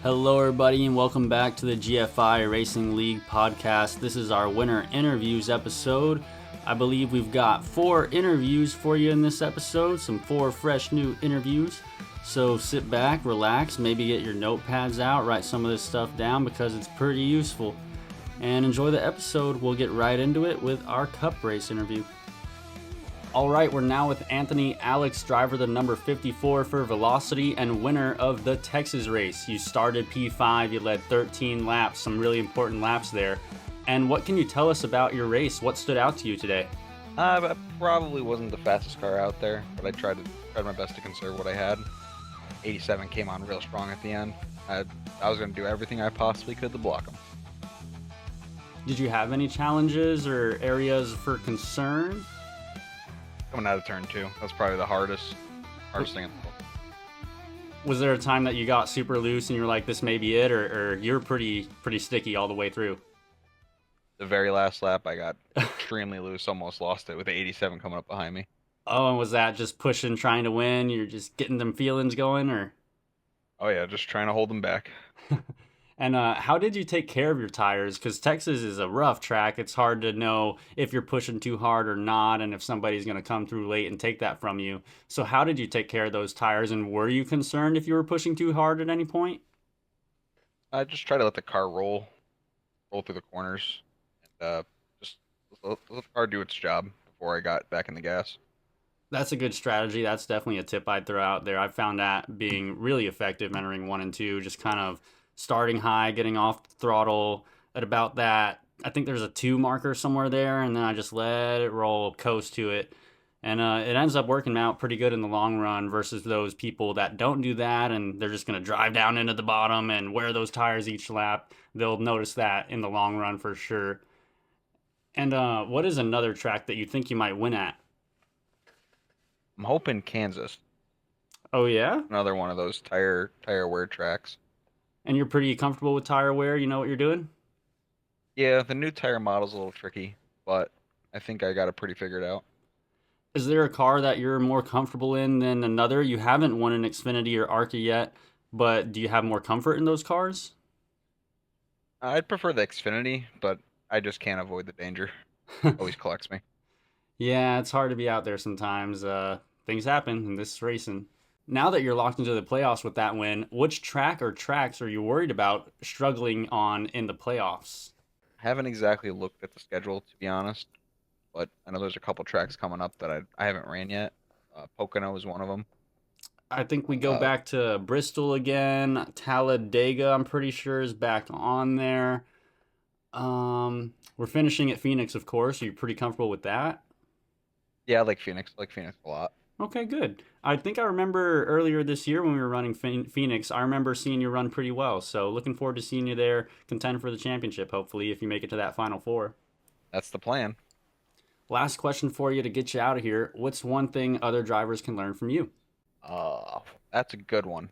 Hello, everybody, and welcome back to the GFI Racing League podcast. This is our winter interviews episode. I believe we've got 4 interviews for you in this episode, some 4 fresh new interviews. So sit back, relax, maybe get your notepads out, write some of this stuff down because it's pretty useful. And enjoy the episode. We'll get right into it with our Cup race interview. All right, we're now with Anthony Alex, driver the number 54 for Velocity and winner of the Texas race. You started P5, you led 13 laps, some really important laps there. And what can you tell us about your race? What stood out to you today? I probably wasn't the fastest car out there, but I tried my best to conserve what I had. 87 came on real strong at the end. I was going to do everything I possibly could to block them. Did you have any challenges or areas for concern? Coming out of turn 2, that's probably the hardest thing in the world. Was there a time that you got super loose and you're like, this may be it, or you're pretty sticky all the way through? The very last lap, I got extremely loose, almost lost it with the 87 coming up behind me. Oh, and was that just pushing, trying to win? You're just getting them feelings going, or? Oh yeah, just trying to hold them back. And how did you take care of your tires? Because Texas is a rough track. It's hard to know if you're pushing too hard or not, and if somebody's going to come through late and take that from you. So how did you take care of those tires, and were you concerned if you were pushing too hard at any point? I just try to let the car roll through the corners, and just let the car do its job before I got back in the gas. That's a good strategy. That's definitely a tip I'd throw out there. I found that being really effective entering 1 and 2, just kind of starting high, getting off the throttle at about that. I think there's a 2 marker somewhere there, and then I just let it roll, coast to it. And it ends up working out pretty good in the long run versus those people that don't do that, and they're just going to drive down into the bottom and wear those tires each lap. They'll notice that in the long run for sure. And what is another track that you think you might win at? I'm hoping Kansas. Oh, yeah? Another one of those tire wear tracks. And you're pretty comfortable with tire wear? You know what you're doing? Yeah, the new tire model's a little tricky, but I think I got it pretty figured out. Is there a car that you're more comfortable in than another? You haven't won an Xfinity or ARCA yet, but do you have more comfort in those cars? I'd prefer the Xfinity, but I just can't avoid the danger. Always collects me. Yeah, it's hard to be out there sometimes. Things happen in this racing. Now that you're locked into the playoffs with that win, which track or tracks are you worried about struggling on in the playoffs? Haven't exactly looked at the schedule, to be honest, but I know there's a couple tracks coming up that I haven't ran yet. Pocono is one of them. I think we go back to Bristol again. Talladega, I'm pretty sure, is back on there. We're finishing at Phoenix, of course. Are you pretty comfortable with that? Yeah, I like Phoenix. I like Phoenix a lot. Okay, good. I think I remember earlier this year when we were running Phoenix, I remember seeing you run pretty well. So looking forward to seeing you there contend for the championship, hopefully, if you make it to that Final Four. That's the plan. Last question for you to get you out of here. What's one thing other drivers can learn from you? That's a good one.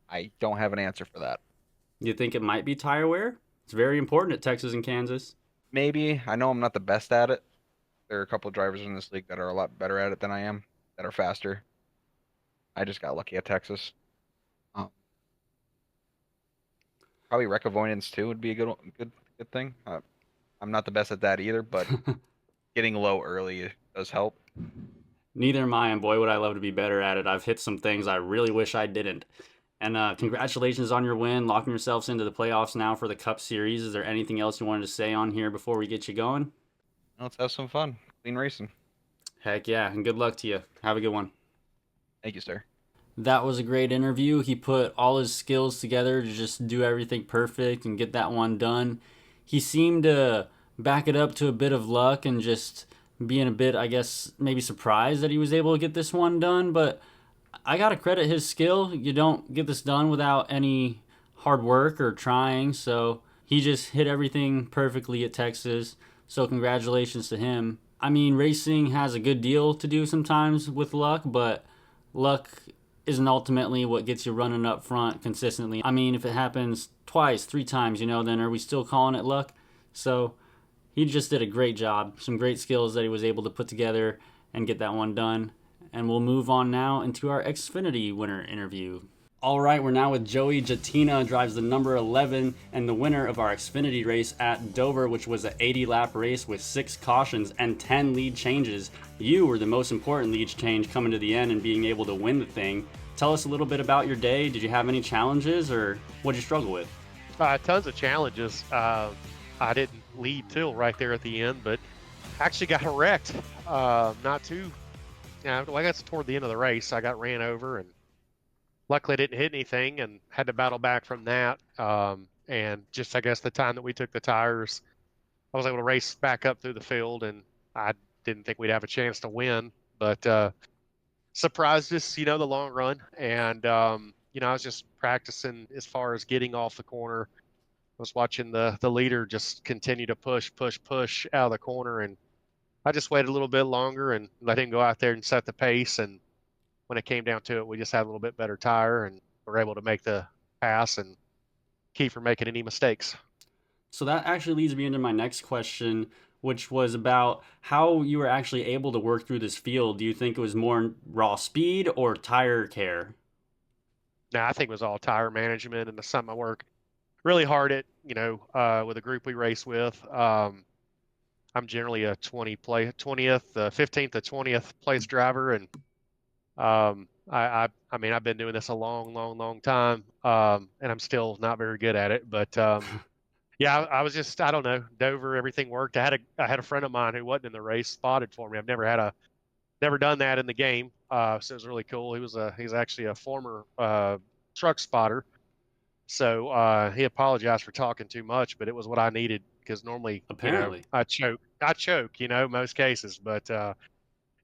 I don't have an answer for that. You think it might be tire wear? It's very important at Texas and Kansas. Maybe. I know I'm not the best at it. There are a couple of drivers in this league that are a lot better at it than I am, that are faster. I just got lucky at Texas. Probably wreck avoidance too would be a good thing. I'm not the best at that either, but getting low early does help. Neither am I, and boy, would I love to be better at it. I've hit some things I really wish I didn't. And congratulations on your win, locking yourselves into the playoffs now for the Cup Series. Is there anything else you wanted to say on here before we get you going? Let's have some fun. Clean racing. Heck yeah, and good luck to you. Have a good one. Thank you, sir. That was a great interview. He put all his skills together to just do everything perfect and get that one done. He seemed to back it up to a bit of luck and just being a bit, I guess, maybe surprised that he was able to get this one done. But I got to credit his skill. You don't get this done without any hard work or trying. So he just hit everything perfectly at Texas. So congratulations to him. I mean, racing has a good deal to do sometimes with luck, but luck isn't ultimately what gets you running up front consistently. I mean, if it happens twice, 3 times, then are we still calling it luck? So he just did a great job. Some great skills that he was able to put together and get that one done. And we'll move on now into our Xfinity winner interview. All right, we're now with Joey Jatina, drives the number 11 and the winner of our Xfinity race at Dover, which was an 80 lap race with 6 cautions and 10 lead changes. You were the most important lead change coming to the end and being able to win the thing. Tell us a little bit about your day. Did you have any challenges or what did you struggle with? Tons of challenges. I didn't lead till right there at the end, but actually got wrecked. Not too, well, I guess toward the end of the race, I got ran over and luckily didn't hit anything and had to battle back from that. And just, I guess, the time that we took the tires, I was able to race back up through the field, and I didn't think we'd have a chance to win, but surprised us, the long run. And, I was just practicing as far as getting off the corner. Was watching the leader just continue to push out of the corner, and I just waited a little bit longer and let him go out there and set the pace. And when it came down to it, we just had a little bit better tire and were able to make the pass and keep from making any mistakes. So that actually leads me into my next question, which was about how you were actually able to work through this field. Do you think it was more raw speed or tire care? Now, I think it was all tire management, and it's something I work really hard at, with the group we race with. I'm generally a 20th, 15th to 20th place driver, and I mean, I've been doing this a long time, and I'm still not very good at it. But yeah, I was just, I don't know, Dover, everything worked. I had a friend of mine who wasn't in the race spotted for me. I've never done that in the game, so it was really cool. He's actually a former truck spotter, so he apologized for talking too much, but it was what I needed because normally, Apparently. I choke, most cases, but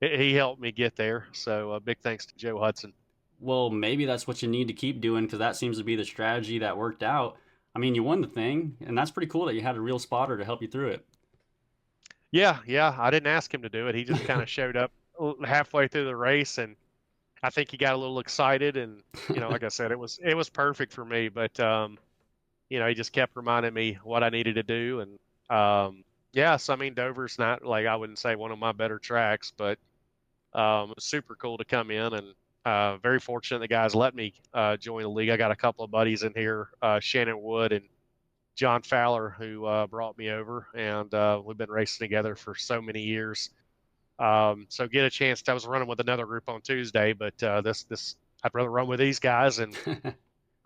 he helped me get there. So big thanks to Joe Hudson. Well, maybe that's what you need to keep doing because that seems to be the strategy that worked out. I mean, you won the thing, and that's pretty cool that you had a real spotter to help you through Yeah, I didn't ask him to do it. He just kind of showed up halfway through the race, and I think he got a little excited. And it. like I said, it was perfect for me. But he just kept reminding me what I needed to do. And yeah, so I mean, Dover's not like, I wouldn't say one of my better tracks, but super cool to come in, and very fortunate the guys let me join the league. I got a couple of buddies in here, Shannon Wood and John Fowler, who brought me over, and we've been racing together for so many years. So get a chance. I was running with another group on Tuesday, but this I'd rather run with these guys and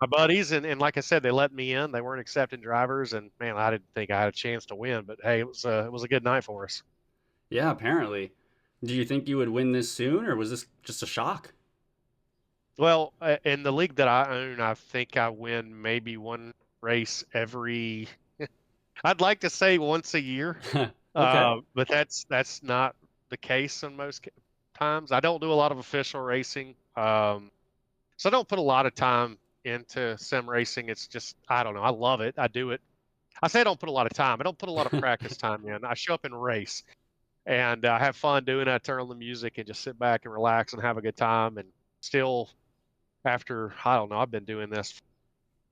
my buddies. And like I said, they let me in. They weren't accepting drivers, and man, I didn't think I had a chance to win. But hey, it was a good night for us. Yeah, apparently. Do you think you would win this soon, or was this just a shock? Well, in the league that I own, I think I win maybe one race every. I'd like to say once a year, Okay. but that's not the case in most times. I don't do a lot of official racing, so I don't put a lot of time into sim racing. It's just, I don't know. I love it. I do it. I say I don't put a lot of time. I don't put a lot of practice time in. I show up and race, and I have fun doing it. I turn on the music and just sit back and relax and have a good time. And still, after, I don't know, I've been doing this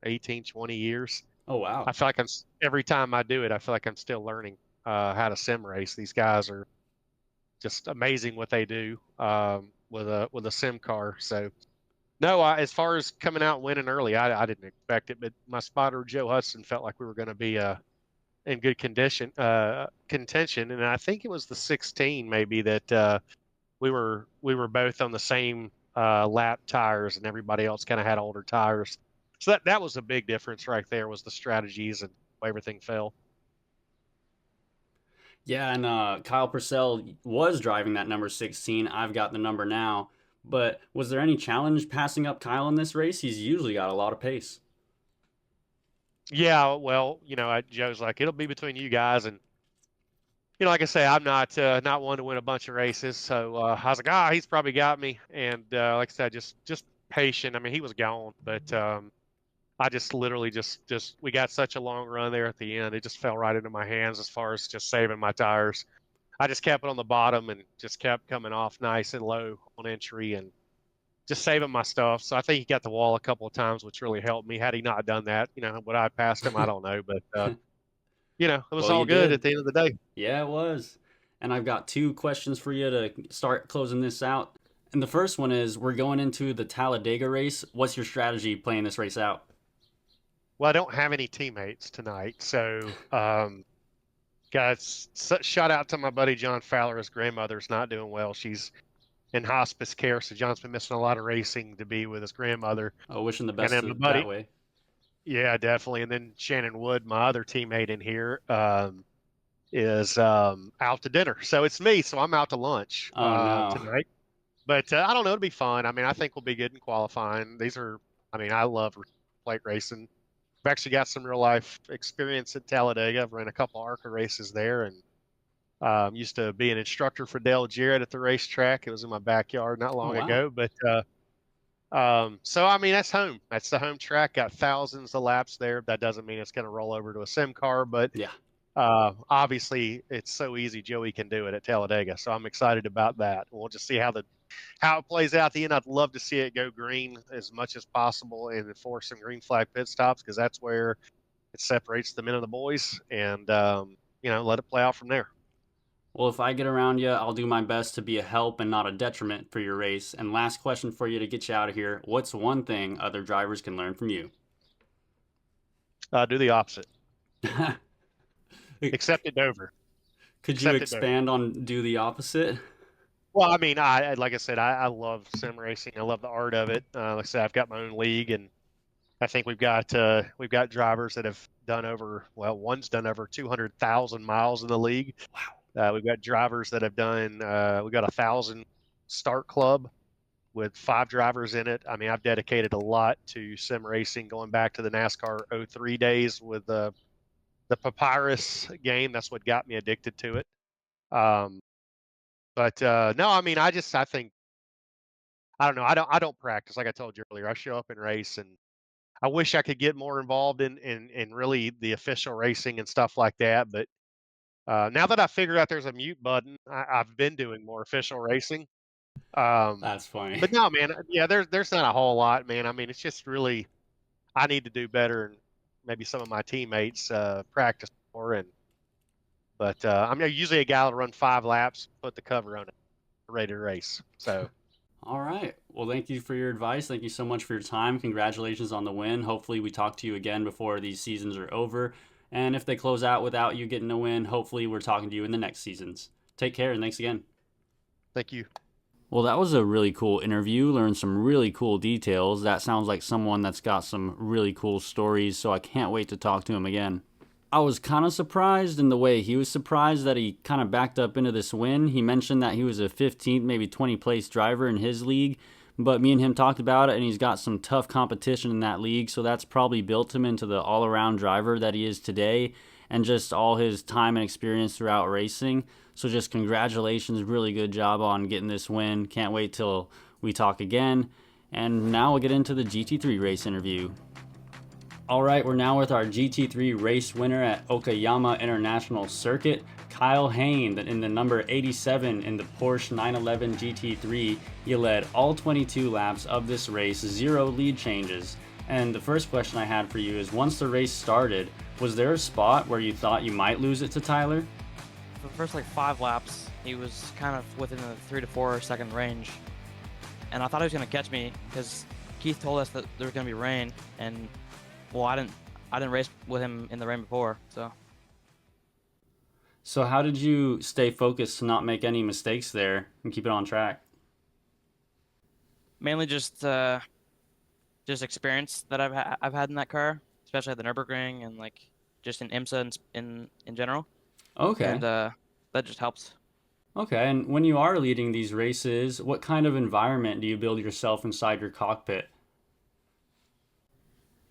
18, 20 years. Oh, I wow. feel like every time I do it, I feel like I'm still learning how to sim race. These guys are just amazing what they do with a sim car. So no, as far as coming out and winning early, I didn't expect it, but my spotter Joe Hudson felt like we were going to be in good contention, and I think it was the 16 maybe that we were both on the same lap tires, and everybody else kind of had older tires. So that was a big difference right there, was the strategies and how everything fell. Yeah, and Kyle Purcell was driving that number 16. I've got the number now. But was there any challenge passing up Kyle in this race? He's usually got a lot of pace. Yeah, well, Joe's like, it'll be between you guys, and like I say, I'm not one to win a bunch of races, so I was like, he's probably got me, and like I said, just patient. I mean, he was gone, but I just literally just we got such a long run there at the end. It just fell right into my hands as far as just saving my tires. I just kept it on the bottom and just kept coming off nice and low on entry and just saving my stuff. So I think he got the wall a couple of times, which really helped me. Had he not done that, would I have passed him? I don't know, but it was Well, all you good at did. the end of the day. Yeah, it was. And I've got two questions for you to start closing this out. And the first one is we're going into the Talladega race. What's your strategy playing this race out? Well, I don't have any teammates tonight, so guys, shout out to my buddy John Fowler. His grandmother's not doing well. She's in hospice care, so John's been missing a lot of racing to be with his grandmother. Oh, wishing the And best then my that buddy, way. yeah, definitely. And then Shannon Wood, my other teammate in here, is out to dinner. So it's me. So I'm out to lunch Oh no. tonight. But I don't know. It'll be fun. I mean, I think we'll be good in qualifying. These are, I mean, I love plate racing. I've actually got some real life experience at Talladega. I've run a couple ARCA races there, and used to be an instructor for Dale Jarrett at the racetrack. It was in my backyard not Oh long wow. ago. But so I mean, that's home. That's the home track. Got thousands of laps there. That doesn't mean it's going to roll over to a sim car, but Yeah. obviously it's so easy. Joey can do it at Talladega, so I'm excited about that. We'll just see how it plays out at the end. I'd love to see it go green as much as possible and enforce some green flag pit stops, because that's where it separates the men and the boys, and let it play out from there. Well, if I get around you, I'll do my best to be a help and not a detriment for your race. And last question for you to get you out of here. What's one thing other drivers can learn from you? Do the opposite, except at Dover. Could you Except at Dover. expand on do the opposite? Well, I mean, I like I said, I love sim racing. I love the art of it. Like I said, I've got my own league, and I think we've got drivers that have done over, well, one's done over 200,000 miles in the league. We've got drivers that have done, we've got 1,000 start club with 5 drivers in it. I mean, I've dedicated a lot to sim racing, going back to the NASCAR '03 days with the Papyrus game. That's what got me addicted to it. Um, but no, I mean, I think, I don't know. I don't practice. Like I told you earlier, I show up and race, and I wish I could get more involved in really the official racing and stuff like that. But now that I figured out there's a mute button, I've been doing more official racing. Um, That's funny. but no, man, yeah, there's not a whole lot, man. I mean, it's just really, I need to do better, and maybe some of my teammates practice more. But I'm usually a guy that'll run 5 laps, put the cover on it, ready to race. So All right. Well, thank you for your advice. Thank you so much for your time. Congratulations on the win. Hopefully, we talk to you again before these seasons are over. And if they close out without you getting a win, hopefully, we're talking to you in the next seasons. Take care and thanks again. thank you. Well, that was a really cool interview. Learned some really cool details. That sounds like someone that's got some really cool stories, so I can't wait to talk to him again. I was kind of surprised in the way he was surprised that he kind of backed up into this win. He mentioned that he was a 15th, maybe 20th place driver in his league, but me and him talked about it, and he's got some tough competition in that league, so that's probably built him into the all around driver that he is today, and just all his time and experience throughout racing. So, just congratulations, really good job on getting this win. Can't wait till we talk again. And now we'll get into the GT3 race interview. All right, we're now with our GT3 race winner at Okayama International Circuit, Kyle Hain, in the number 87 in the Porsche 911 GT3. He led all 22 laps of this race, 0 lead changes. And the first question I had for you is, once the race started, was there a spot where you thought you might lose it to Tyler? For the first like 5 laps, he was kind of within the 3 to 4 second range, and I thought he was going to catch me because Keith told us that there was going to be rain, and well, I didn't race with him in the rain before, so. So how did you stay focused to not make any mistakes there and keep it on track? Mainly just experience that I've had in that car, especially at the Nürburgring and like just in IMSA and in general, Okay. and that just helps. Okay, and when you are leading these races, what kind of environment do you build yourself inside your cockpit?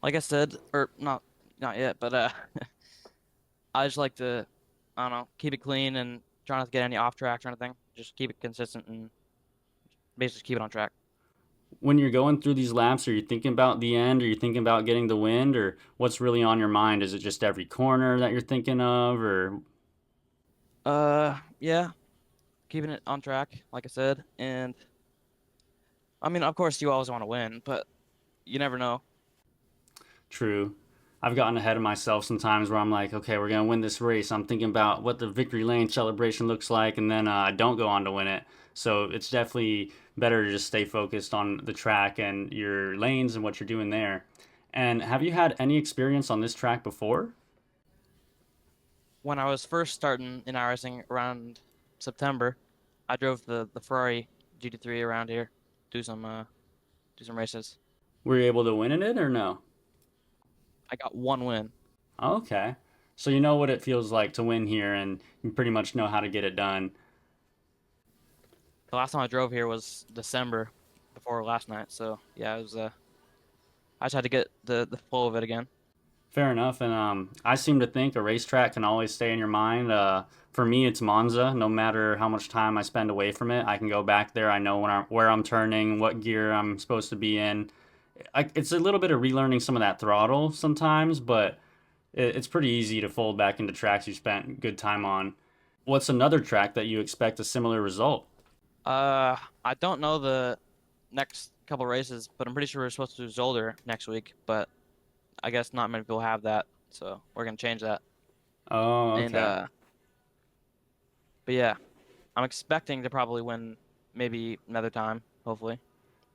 Like I said, or not yet, but I just like to, I don't know, keep it clean and try not to get any off tracks or anything. Just keep it consistent and basically keep it on track. When you're going through these laps, are you thinking about the end? Are you thinking about getting the win? Or what's really on your mind? Is it just every corner that you're thinking of? Or Yeah, keeping it on track, like I said, and I mean, of course, you always want to win, but you never know. true. I've gotten ahead of myself sometimes where I'm like, okay, we're gonna win this race. I'm thinking about what the victory lane celebration looks like, and then I don't go on to win it. So it's definitely better to just stay focused on the track and your lanes and what you're doing there. And have you had any experience on this track before? When I was first starting in iRacing around September, I drove the Ferrari GT3 around here, do some do some races. Were you able to win in it or no? I got one win. Okay. So you know what it feels like to win here, and you pretty much know how to get it done. The last time I drove here was December before last night, so yeah, it was I just had to get the flow of it again. Fair enough. And I seem to think a racetrack can always stay in your mind. For me, it's Monza. No matter how much time I spend away from it, I can go back there. I know where I'm turning, what gear I'm supposed to be in. It's a little bit of relearning some of that throttle sometimes, but it's pretty easy to fold back into tracks you spent good time on. What's another track that you expect a similar result? I don't know the next couple races, but I'm pretty sure we're supposed to do Zolder next week, but I guess not many people have that, so we're gonna change that. Oh, And okay. but yeah, I'm expecting to probably win maybe another time, hopefully.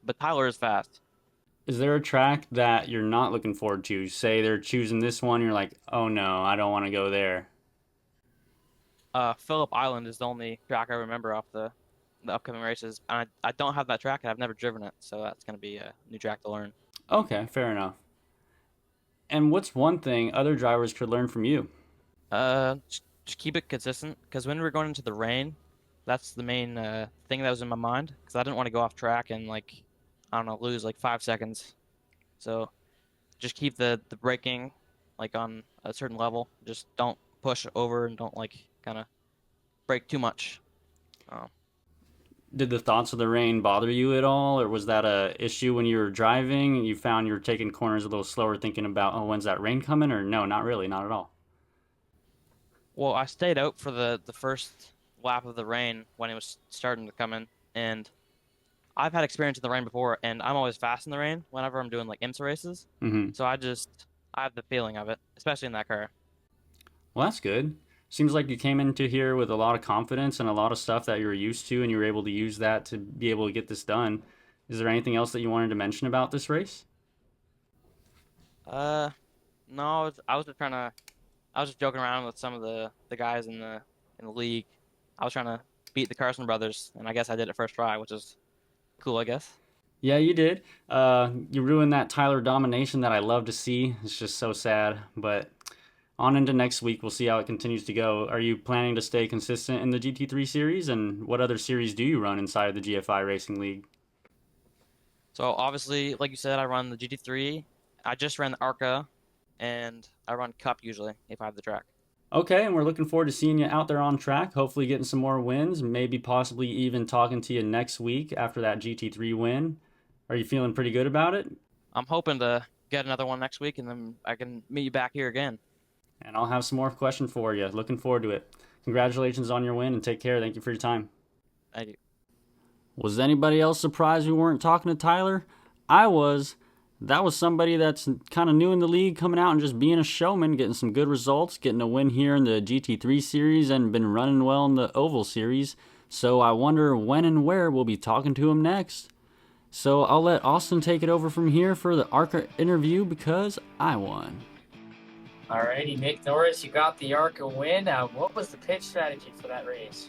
But Tyler is fast. Is there a track that you're not looking forward to? Say they're choosing this one, you're like, oh no, I don't want to go there. Phillip Island is the only track I remember off the upcoming races, and I don't have that track, and I've never driven it, so that's gonna be a new track to learn. Okay, fair enough. And what's one thing other drivers could learn from you? Just keep it consistent, because when we were going into the rain, that's the main thing that was in my mind, because I didn't want to go off track and like I don't know lose like 5 seconds. So just keep the braking like on a certain level. Just don't push over and don't like kind of brake too much. Um, Did the thoughts of the rain bother you at all, or was that a issue when you were driving and you found you were taking corners a little slower, thinking about, oh, when's that rain coming? Or no, not really, not at all. well, I stayed out for the first lap of the rain when it was starting to come in, and I've had experience in the rain before, and I'm always fast in the rain whenever I'm doing like IMSA races. Mm-hmm. So I have the feeling of it, especially in that car. Well, that's good. Seems like you came into here with a lot of confidence and a lot of stuff that you were used to, and you were able to use that to be able to get this done. Is there anything else that you wanted to mention about this race? Uh, no, I was just trying to I was just joking around with some of the guys in the league. I was trying to beat the Carson brothers, and I guess I did it first try, which is cool, I guess. Yeah, you did. You ruined that Tyler domination that I love to see. It's just so sad. But on into next week, we'll see how it continues to go. Are you planning to stay consistent in the GT3 series? And what other series do you run inside of the GFI Racing League? So obviously, like you said, I run the GT3. I just ran the ARCA, and I run Cup usually if I have the track. Okay, and we're looking forward to seeing you out there on track, hopefully getting some more wins, maybe possibly even talking to you next week after that GT3 win. Are you feeling pretty good about it? I'm hoping to get another one next week, and then I can meet you back here again. And I'll have some more questions for you. Looking forward to it. Congratulations on your win and take care. Thank you for your time. Thank you. Was anybody else surprised we weren't talking to Tyler? I was. That was somebody that's kind of new in the league, coming out and just being a showman, getting some good results, getting a win here in the GT3 series, and been running well in the Oval series. So I wonder when and where we'll be talking to him next. So I'll let Austin take it over from here for the ARCA interview because I won. Alrighty, Nick Norris, you got the ARCA win. What was the pitch strategy for that race?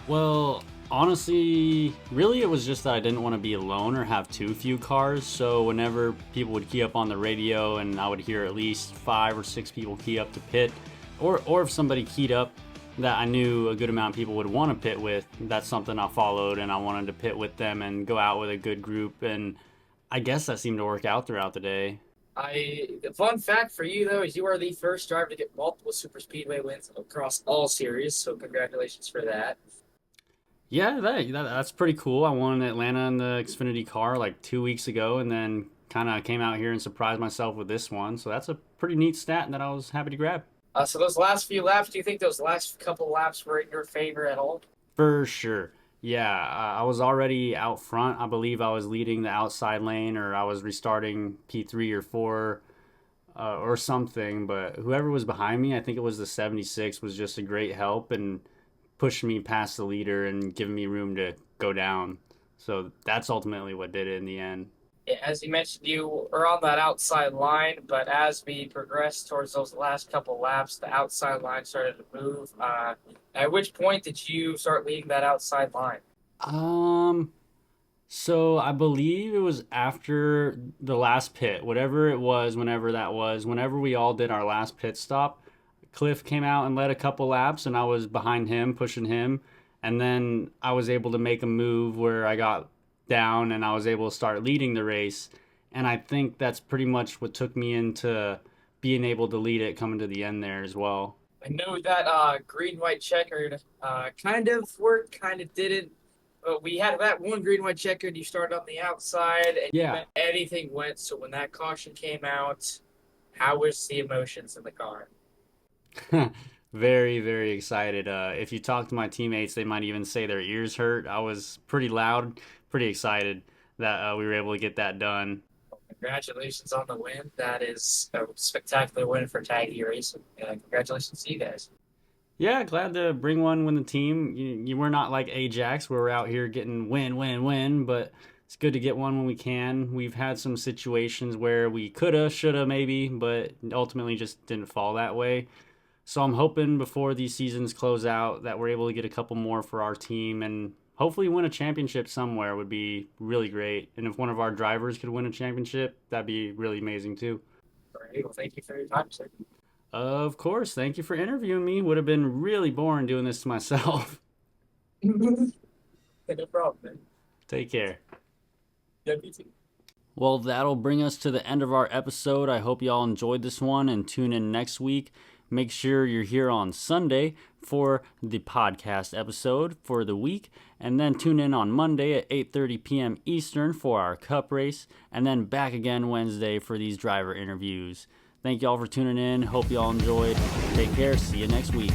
Well, honestly, really it was just that I didn't want to be alone or have too few cars. So whenever people would key up on the radio and I would hear at least 5 or 6 people key up to pit, or if somebody keyed up that I knew a good amount of people would want to pit with, that's something I followed, and I wanted to pit with them and go out with a good group. And I guess that seemed to work out throughout the day. The fun fact for you, though, is you are the first driver to get multiple super speedway wins across all series, so congratulations for that. Yeah, that's pretty cool. I won in Atlanta in the Xfinity car like 2 weeks ago, and then kind of came out here and surprised myself with this one. So that's a pretty neat stat that I was happy to grab. So those last few laps, do you think those last couple laps were in your favor at all? For sure. Yeah, I was already out front. I believe I was leading the outside lane, or I was restarting P3 or 4 or something. But whoever was behind me, I think it was the 76, was just a great help and pushed me past the leader and giving me room to go down. So that's ultimately what did it in the end. Yeah, as you mentioned, you were on that outside line, but as we progressed towards those last couple laps, the outside line started to move. At which point did you start leading that outside line? So I believe it was after the last pit, whatever it was, whenever that was, whenever we all did our last pit stop, Cliff came out and led a couple laps, and I was behind him, pushing him, and then I was able to make a move where I got down and I was able to start leading the race. And I think that's pretty much what took me into being able to lead it coming to the end there as well. I know that green-white checkered kind of worked, kind of didn't. But we had that one green-white checkered. You started on the outside, and Yeah. anything went. So when that caution came out, how was the emotions in the car? Very, very excited. If you talk to my teammates, they might even say their ears hurt. I was pretty loud, pretty excited that we were able to get that done. Congratulations on the win. That is a spectacular win for Taggy Racing. Congratulations to you guys. Yeah, glad to bring one with the team. You were not like Ajax, where we're out here getting win, but it's good to get one when we can. We've had some situations where we coulda, shoulda, maybe, but ultimately just didn't fall that way. So I'm hoping before these seasons close out that we're able to get a couple more for our team and hopefully win a championship somewhere would be really great. And if one of our drivers could win a championship, that'd be really amazing too. All right. Well, thank you for your time, sir. Of course. Thank you for interviewing me. Would have been really boring doing this to myself. No problem, man. Take care. Yeah, me too. Well, that'll bring us to the end of our episode. I hope y'all enjoyed this one and tune in next week. Make sure you're here on Sunday for the podcast episode for the week, and then tune in on Monday at 8:30 p.m. Eastern for our cup race, and then back again Wednesday for these driver interviews. Thank y'all for tuning in. Hope y'all enjoyed. Take care. See you next week.